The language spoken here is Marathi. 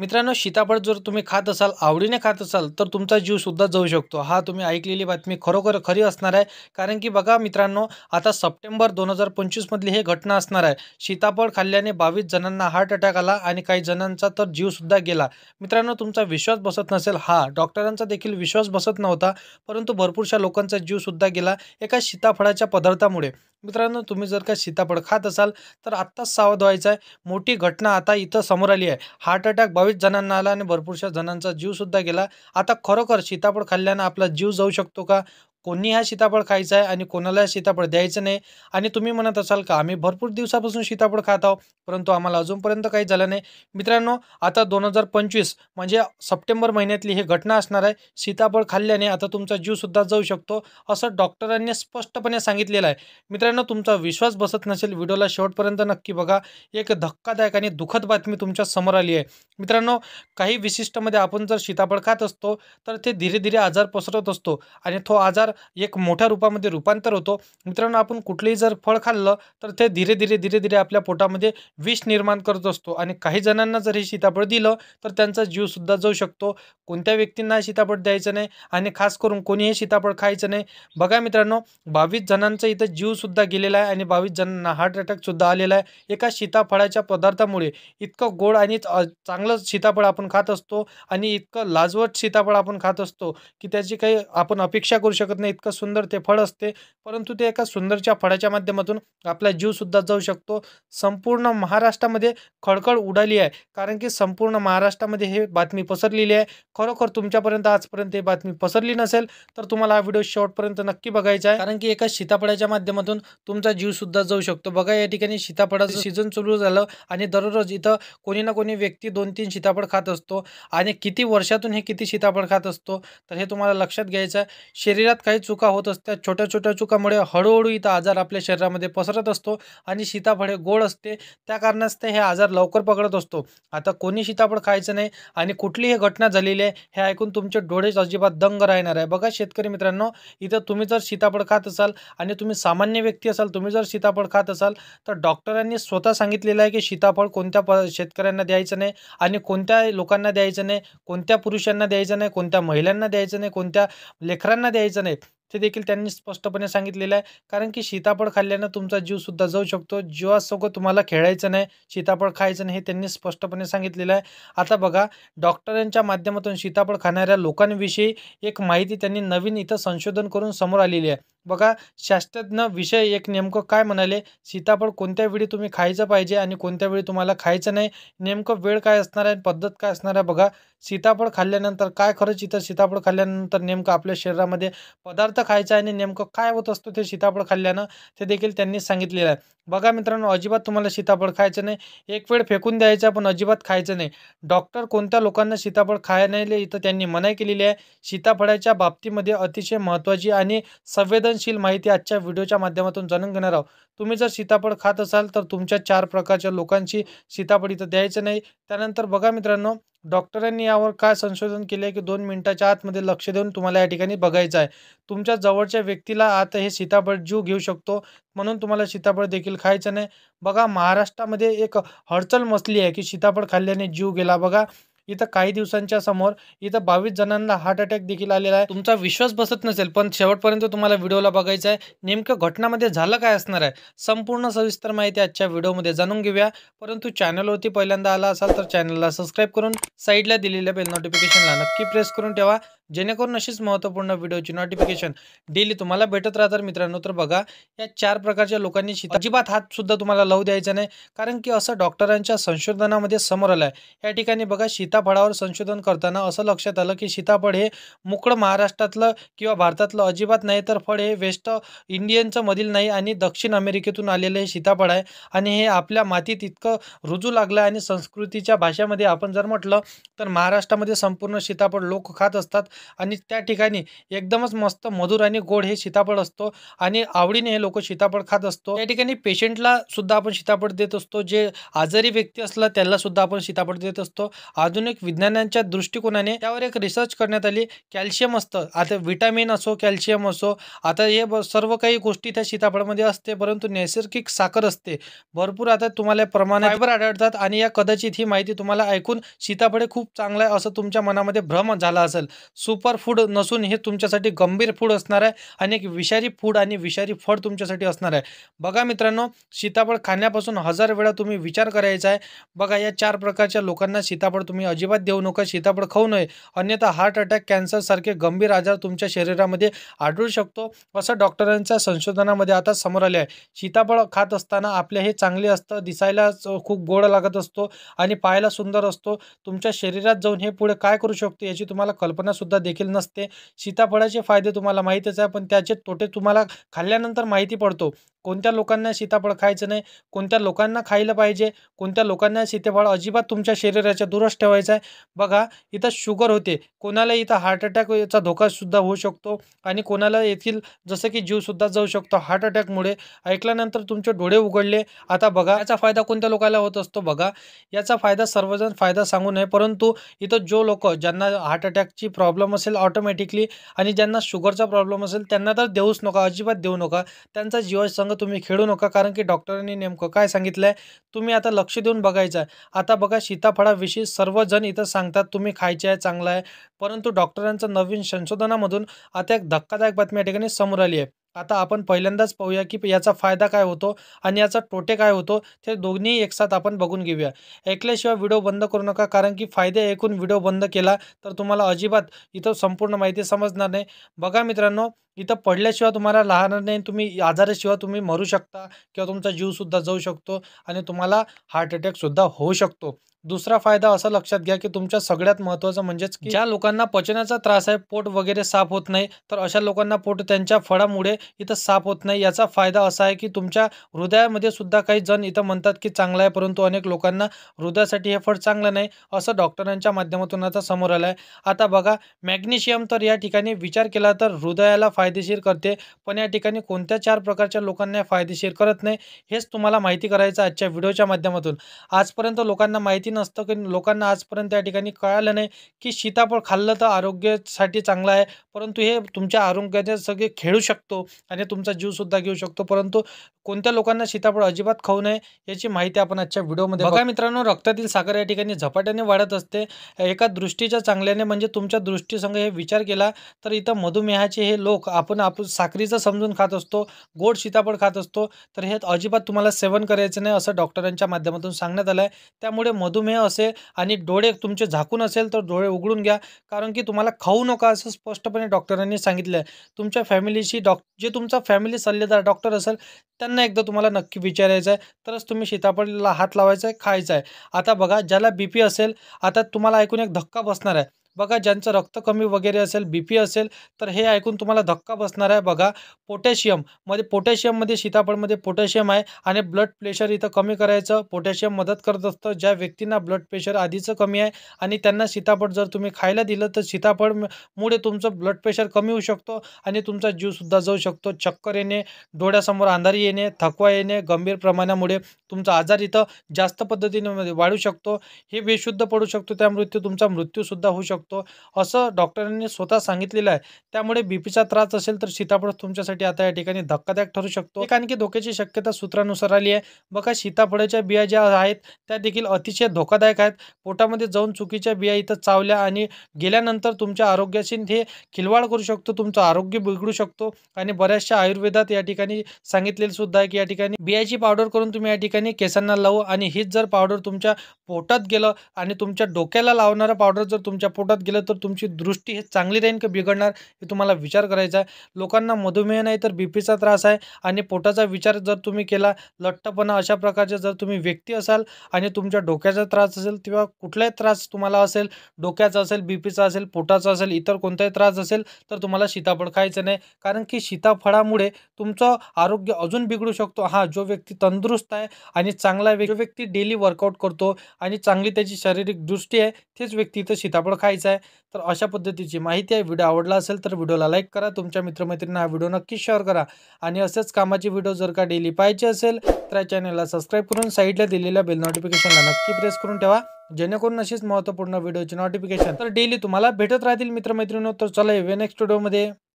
मित्रांनो, सीताफळ जर तुम्ही खात असाल, आवडीने खात असाल, तर तुमचा जीव सुद्धा जाऊ शकतो. हा तुम्ही ऐकलेली बातमी खरोखर खरी असणार आहे. कारण की बघा मित्रांनो, आता सप्टेंबर 2025 मधली ही घटना असणार आहे. सीताफळ खाल्ल्याने 22 जणांना हार्ट अटॅक आला आणि काही जणांचा तर जीव सुद्धा गेला. मित्रांनो, तुमचा विश्वास बसत नसेल, डॉक्टरांचा देखील विश्वास बसत नव्हता, परंतु भरपूरशा लोकांचा जीव सुद्धा गेला एका सीताफळाच्या पदार्थामुळे. मित्रांनो, तुम्ही जर का सीताफळ खात असाल, तर आत्ताच सावध व्हायचं आहे. मोठी घटना आता इथं समोर आली आहे. हार्ट अटॅक 22 जणांना आला आणि भरपूरशा जणांचा जीव सुद्धा गेला. आता खरोखर सीताफळ खाल्ल्यानं आपला जीव जाऊ शकतो का? कोणी हा सीताफळ खायचा आहे आणि कोणाला सीताफळ द्यायचं नाही. आणि तुम्ही म्हणत असाल का आम्ही भरपूर दिवसापासून सीताफळ खात आहोत, परंतु आम्हाला अजूनपर्यंत काही झालं नाही. मित्रांनो, आता 2025 म्हणजे सप्टेंबर महिन्यातली ही घटना असणार आहे. सीताफळ खाल्ल्याने आता तुमचा जीव सुद्धा जाऊ शकतो, असं डॉक्टरांनी स्पष्टपणे सांगितलेलं आहे. मित्रांनो, तुमचा विश्वास बसत नसेल, व्हिडिओला शेवटपर्यंत नक्की बघा. एक धक्कादायक आणि दुःखद बातमी तुमच्या समोर आली आहे. मित्रांनो, काही विशिष्टमध्ये आपण जर सीताफळ खात असतो, तर ते धीरे धीरे आजार पसरत असतो आणि तो आजार एक मोठ्या रूपामध्ये रूपांतर होतो. मित्रांनो, आपण कुठलेही जर फळ खाल्लं, तर ते धीरे धीरे धीरे धीरे आपल्या पोटामध्ये विष निर्माण करत असतो आणि काही जणांना जर हे सीताफळ दिलं, तर त्यांचा जीव सुद्धा जाऊ शकतो. कोणत्या व्यक्तींना सीताफळ द्यायचं नाही आणि खास करून कोणीही सीताफळ खायचं नाही. बघा मित्रांनो, 22 जणांचा इथं जीव सुद्धा गेलेला आहे आणि 22 जणांना हार्ट अटॅक सुद्धा आलेला आहे. एका सीताफळाच्या पदार्थामुळे इतकं गोड आणि चांगलं सीताफळ आपण खात असतो आणि इतकं लाजवत सीताफळ आपण खात असतो, की त्याची काही आपण अपेक्षा करू शकत नाही. इतकं सुंदर ते फळ असते, परंतु ते एका सुंदरच्या फळाच्या माध्यमातून आपला जीव सुद्धा जाऊ शकतो. संपूर्ण महाराष्ट्रामध्ये खळखळ उडाली आहे, कारण की संपूर्ण महाराष्ट्रामध्ये हे बातमी पसरलेली आहे. खरोखर तुमच्यापर्यंत आजपर्यंत ही बातमी पसरली नसेल, तर तुम्हाला हा व्हिडिओ शेवटपर्यंत नक्की बघायचा आहे, कारण की एका सीताफळाच्या माध्यमातून तुमचा जीव सुद्धा जाऊ शकतो. बघा, या ठिकाणी सीताफळाचं सीझन सुरू झालं आणि दररोज इथं कोणी ना कोणी व्यक्ती 2-3 सीताफळ खात असतो आणि किती वर्षातून हे किती सीताफळ खात असतो, तर हे तुम्हाला लक्षात घ्यायचं आहे. शरीरात काही चुका होत असतात. छोट्या-छोट्या चुकामुळे हळू-हळू इथं आजार आपल्या शरीरामध्ये पसरत असतो आणि सीताफळ हे गोड असते, त्या कारणास्तव हे आजार लवकर पकडत असतो. आता कोणी सीताफळ खायचं नाही आणि कुठलीही घटना झालेली आहे, हे ऐकून तुमचे डोळेच अजिबात दंग राहणार आहे. बघा शेतकरी मित्रांनो, इथं तुम्ही जर सीताफळ खात असाल आणि तुम्ही सामान्य व्यक्ती असाल, तुम्ही जर सीताफळ खात असाल, तर डॉक्टरांनी स्वतः सांगितलेलं आहे, की सीताफळ कोणत्या शेतकऱ्यांना द्यायचं नाही आणि कोणत्या लोकांना द्यायचं नाही, कोणत्या पुरुषांना द्यायचं नाही, कोणत्या महिलांना द्यायचं नाही, कोणत्या लेकरांना द्यायचं नाही. ते देखील त्यांनी स्पष्टपणे सांगितलेलं आहे. कारण की सीताफळ खाल्ल्यानं तुमचा जीव सुद्धा जाऊ शकतो. जीवासोबत तुम्हाला खेळायचं नाही, सीताफळ खायचं नाही, हे त्यांनी स्पष्टपणे सांगितलेलं आहे. आता बघा, डॉक्टरांच्या माध्यमातून सीताफळ खाणाऱ्या लोकांविषयी एक माहिती त्यांनी नवीन इथं संशोधन करून समोर आलेली आहे. बघा, शास्त्रज्ञ विषय एक नेमकं काय म्हणाले, सीताफळ कोणत्या वेळी तुम्ही खायचं पाहिजे आणि कोणत्या वेळी तुम्हाला खायचं नाही, नेमकं वेळ काय असणार आहे, पद्धत काय असणार आहे. बघा, सीताफळ खाल्ल्यानंतर काय खरंच इथं सीताफळ खाल्ल्यानंतर नेमकं आपल्या शरीरामध्ये पदार्थ खायचा आणि नेमकं काय होत असतं ते सीताफळ खाल्ल्यानं, ते देखील त्यांनी सांगितलेलं आहे. बघा मित्रांनो, अजिबात तुम्हाला सीताफळ खायचं नाही. एक वेळ फेकून द्यायचा, पण अजिबात खायचं नाही. डॉक्टर कोणत्या लोकांना सीताफळ खाण्याला इथं त्यांनी मनाई केलेली आहे. सीताफळाच्या बाबतीमध्ये अतिशय महत्त्वाची आणि संवेदनशील माहिती आजच्या व्हिडिओच्या माध्यमातून जाणून घेणार आहोत. तुम्ही जर सीताफळ खात असाल, तर तुमच्या 4 प्रकारच्या लोकांची सीताफळ इथं द्यायचं नाही. त्यानंतर बघा मित्रांनो, डॉक्टरांनी यावर काय संशोधन केले आहे, की 2 मिनिटाच्या आतमध्ये लक्ष देऊन तुम्हाला या ठिकाणी बघायचं आहे. तुमच्या जवळच्या व्यक्तीला आता हे सीताफळ जीव घेऊ शकतो, म्हणून तुम्हाला सीताफळ देखील खायचं नाही. बघा, महाराष्ट्रामध्ये एक हलचल मचली आहे, की सीताफळ खाल्ल्याने जीव गेला. बघा, इथं काही दिवसांच्या समोर इथं 22 जणांना हार्ट अटॅक देखील आलेला आहे. तुमचा विश्वास बसत नसेल, पण शेवटपर्यंत तुम्हाला व्हिडिओला बघायचं आहे. नेमकं घटनामध्ये झालं काय असणार आहे, संपूर्ण सविस्तर माहिती आजच्या व्हिडिओमध्ये जाणून घेऊया. परंतु चॅनलवरती पहिल्यांदा आला असाल, तर चॅनलला सबस्क्राईब करून साईडला दिलेल्या बेल नोटिफिकेशनला नक्की प्रेस करून ठेवा, जेणेकरून अशीच महत्त्वपूर्ण व्हिडिओची नोटिफिकेशन डेली तुम्हाला भेटत राहतात. मित्रांनो, तर बघा, या 4 प्रकारच्या लोकांनी अजिबात हात सुद्धा तुम्हाला लावू द्यायचा नाही, कारण की असं डॉक्टरांच्या संशोधनामध्ये समोर आलं आहे. या ठिकाणी बघा, सीताफळावर संशोधन करताना असं लक्षात आलं, की सीताफळ हे मोकळं महाराष्ट्रातलं किंवा भारतातलं अजिबात नाही, तर फळ हे वेस्ट इंडियनचं मधील नाही आणि दक्षिण अमेरिकेतून आलेलं हे सीताफळ आहे आणि हे आपल्या मातीत इतकं रुजू लागलं आहे. आणि संस्कृतीच्या भाषेमध्ये आपण जर म्हटलं, तर महाराष्ट्रामध्ये संपूर्ण सीताफळ लोक खात असतात आणि त्या ठिकाणी एकदमच मस्त मधुर आणि गोड हे सीताफळ असतो आणि आवडीने हे लोक सीताफळ खात असतो. त्या ठिकाणी पेशंटला सुद्धा आपण सीताफळ देत असतो. जे आजारी व्यक्ती असला त्याला सुद्धा आपण सीताफळ देत असतो. आधुनिक विज्ञानाच्या दृष्टिकोनाने त्यावर एक रिसर्च करण्यात आली. कॅल्शियम असतं, आता विटामिन असो, कॅल्शियम असो, आता हे सर्व काही गोष्टी त्या सीताफळामध्ये असते, परंतु नैसर्गिक साखर असते भरपूर. आता तुम्हाला प्रमाणात फायबर आढळतात आणि या कदाचित ही माहिती तुम्हाला ऐकून सीताफळ खूप चांगलं आहे असं तुमच्या मनामध्ये भ्रम झाला असेल. सुपर फूड नसून हे तुमच्यासाठी गंभीर फूड असणार आहे आणि एक विषारी फूड आणि विषारी फळ तुमच्यासाठी असणार आहे. बघा मित्रांनो, सीताफळ खाण्यापासून 1000 वेळा तुम्ही विचार करायचा आहे. बघा, या 4 प्रकारच्या लोकांना सीताफळ तुम्ही अजिबात देऊ नका. सीताफळ खाऊ नये, अन्यथा हार्ट अटॅक, कॅन्सर सारखे गंभीर आजार तुमच्या शरीरामध्ये आढळू शकतो असं डॉक्टरांच्या संशोधनामध्ये आता समोर आले आहे. सीताफळ खात असताना आपले हे चांगले असतं, दिसायला खूप गोड लागत असतो आणि पाहायला सुंदर असतो. तुमच्या शरीरात जाऊन हे पुढे काय करू शकतो याची तुम्हाला कल्पना सुद्धा देखील नसते. सीताफळाचे फायदे तुम्हाला माहीतच आहे, पण त्याचे तोटे तुम्हाला खाल्ल्यानंतर माहिती पडतो. कोणत्या लोकांना सीताफळ खायचं नाही, कोणत्या लोकांना खायला पाहिजे, कोणत्या लोकांना सीताफळ अजिबात तुमच्या शरीराच्या दूरच ठेवायचं आहे. बघा, इथं शुगर होते, कोणाला इथं हार्ट अटॅकचा धोका सुद्धा होऊ शकतो आणि कोणाला येथील जसं की जीवसुद्धा जाऊ शकतो हार्ट अटॅकमुळे. ऐकल्यानंतर तुमचे डोळे उघडले. आता बघा, याचा फायदा कोणत्या लोकांना होत असतो. बघा, याचा फायदा सर्वजण फायदा सांगू नये, परंतु इथं जो लोक ज्यांना हार्ट अटॅकची प्रॉब्लेम असेल ऑटोमॅटिकली आणि ज्यांना शुगरचा प्रॉब्लेम असेल त्यांना तर देऊच नका, अजिबात देऊ नका. त्यांचा जीवासंग तुम्ही खेळू नका, कारण की डॉक्टरांनी नेमकं काय सांगितलंय तुम्ही आता लक्ष देऊन बघायचं आहे. आता बघा, सीताफळाविषयी सर्वजण इथं सांगतात तुम्ही खायचे आहे, चांगला आहे, परंतु डॉक्टरांचं नवीन संशोधनामधून आता एक धक्कादायक बातमी या ठिकाणी समोर आली आहे. आता आपण पहिल्यांदाच पाहूया की याचा फायदा काय होतो आणि याचा तोटे काय होतो, ते दोन्ही एकसाथ आपण बघून घेऊया. ऐकल्याशिवाय व्हिडिओ बंद करू नका, कारण की फायदे ऐकून व्हिडिओ बंद केला तर तुम्हाला अजिबात इथं संपूर्ण माहिती समजणार नाही. बघा मित्रांनो, इथं पडल्याशिवाय तुम्हाला राहणार नाही, तुम्ही आजाराशिवाय तुम्ही मरू शकता किंवा तुमचा जीवसुद्धा जाऊ शकतो आणि तुम्हाला हार्ट अटॅकसुद्धा होऊ शकतो. दुसरा फायदा असा लक्षात घ्या की तुमच्या सगळ्यात महत्त्वाचं म्हणजेच की ज्या लोकांना पचनाचा त्रास आहे, पोट वगैरे साफ होत नाही, तर अशा लोकांना पोट त्यांच्या फळामुळे इथं साफ होत नाही. याचा फायदा असा आहे की तुमच्या हृदयामध्ये सुद्धा काही जण इथं म्हणतात की चांगलं आहे, परंतु अनेक लोकांना हृदयासाठी हे फळ चांगलं नाही असं डॉक्टरांच्या माध्यमातून आता समोर आलं आहे. आता बघा, मॅग्नेशियम तर या ठिकाणी विचार केला तर हृदयाला फायदेशीर करते, पण या ठिकाणी कोणत्या 4 प्रकारच्या लोकांना फायदेशीर करत नाही हेच तुम्हाला माहिती करायचं आजच्या व्हिडिओच्या माध्यमातून. आजपर्यंत लोकांना माहिती नसतं की लोकांना आजपर्यंत या ठिकाणी कळालं नाही की सीताफळ खाल्लं तर आरोग्यासाठी चांगलं आहे, परंतु हे तुमच्या आरोग्याचे सगळे खेळू शकतो आणि तुमचा जीवसुद्धा घेऊ शकतो. परंतु कोणत्या लोकांना सीताफळ अजिबात खाऊ नये याची माहिती आपण आजच्या व्हिडिओमध्ये बघा. मित्रांनो, रक्तातील साखर या ठिकाणी झपाट्याने वाढत असते. एका दृष्टीच्या चांगल्याने म्हणजे तुमच्या दृष्टीसंग हे विचार केला तर इथं मधुमेहाचे हे लोक आपण साखरीचं समजून खात असतो, गोड सीताफळ खात असतो, तर हे अजिबात तुम्हाला सेवन करायचं नाही असं डॉक्टरांच्या माध्यमातून सांगण्यात आलं आहे. त्यामुळे मधुमेह असेल आणि डोळे तुमचे झाकून असेल तर डोळे उघडून घ्या, कारण की तुम्हाला खाऊ नका असं स्पष्टपणे डॉक्टरांनी सांगितलं आहे. तुमच्या फॅमिलीशी जे तुमचा फॅमिली सल्लेदार डॉक्टर असेल त्यांना एकदा तुम्हाला नक्की विचारायचं आहे, तरच तुम्ही सीताफळाला हात लावायचा आहे, खायचा आहे. आता बघा, ज्याला BP असेल, आता तुम्हाला ऐकून एक धक्का बसणार आहे. बघा, ज्यांचं रक्त कमी वगैरे असेल, BP असेल, तर हे ऐकून तुम्हाला धक्का बसणार आहे. बघा, पोटॅशियममध्ये सीताफळमध्ये पोटॅशियम आहे आणि ब्लड प्रेशर इथं कमी करायचं पोटॅशियम मदत करत असतं. ज्या व्यक्तींना ब्लड प्रेशर आधीचं कमी आहे आणि त्यांना सीताफळ जर तुम्ही खायला दिलं तर सीताफळमुळे तुमचं ब्लड प्रेशर कमी होऊ शकतो आणि तुमचा जीवसुद्धा जाऊ शकतो. चक्कर येणे, डोळ्यासमोर अंधारी येणे, थकवा येणे, गंभीर प्रमाणामुळे तुमचा आजार इथं जास्त पद्धतीने वाढू शकतो. हे बेशुद्ध पडू शकतो, त्यामुळे तुमचा मृत्यूसुद्धा होऊ शकतो असं डॉक्टरांनी स्वतः सांगितलेलं आहे. त्यामुळे BPचा त्रास असेल तर सीताफळ तुमच्यासाठी आता या ठिकाणी धक्कादायक ठरू शकतो. एक आणखी धोक्याची शक्यता सूत्रानुसार आली आहे. बघा, सीताफळाच्या बिया ज्या आहेत त्या देखील अतिशय धोकादायक आहेत. पोटामध्ये जाऊन चुकीच्या बिया इथं चावल्या आणि गेल्यानंतर तुमच्या आरोग्याशी हे खिलवाड करू शकतो, तुमचं आरोग्य बिघडू शकतो आणि बऱ्याचशा आयुर्वेदात या ठिकाणी सांगितलेलं सुद्धा आहे की या ठिकाणी बियाची पावडर करून तुम्ही या ठिकाणी केसांना लावू आणि हीच जर पावडर तुमच्या पोटात गेलं आणि तुमच्या डोक्याला लावणारं पावडर जर तुमच्या पोटात गेलं तर तुमची दृष्टी हे चांगली राहील की बिघडणार हे तुम्हाला विचार करायचा आहे. लोकांना मधुमेह नाही तर BPचा त्रास आहे आणि पोटाचा विचार जर तुम्ही केला, लठ्ठपणा अशा प्रकारचे जर तुम्ही व्यक्ती असाल आणि तुमच्या डोक्याचा त्रास असेल किंवा कुठलाही त्रास तुम्हाला असेल, डोक्याचा असेल, BPचा असेल, पोटाचा असेल, इतर कोणताही त्रास असेल तर तुम्हाला सीताफळ खायचं नाही, कारण की सीताफळामुळे तुमचं आरोग्य अजून बिघडू शकतो. हा, जो व्यक्ती तंदुरुस्त आहे आणि चांगला जो व्यक्ती डेली वर्कआउट करतो आणि चांगली त्याची शारीरिक दृष्टी आहे तेच व्यक्ती इथं सीताफळ खायचं करायचं आहे. तर अशा पद्धतीची माहिती आहे. व्हिडिओ आवडला असेल तर व्हिडिओला लाईक करा, तुमच्या मित्रमैत्रिणींना हा व्हिडिओ नक्की शेअर करा आणि असेच कामाचे व्हिडिओ जर का डेली पाहिजे असेल तर या चॅनलला सबस्क्राईब करून साईडला दिलेल्या बेल नोटिफिकेशनला नक्की प्रेस करून ठेवा, जेणेकरून अशीच महत्त्वपूर्ण व्हिडिओची नोटिफिकेशन तर डेली तुम्हाला भेटत राहतील मित्रमैत्रिणींनो. तर चला नेक्स्ट व्हिडिओमध्ये.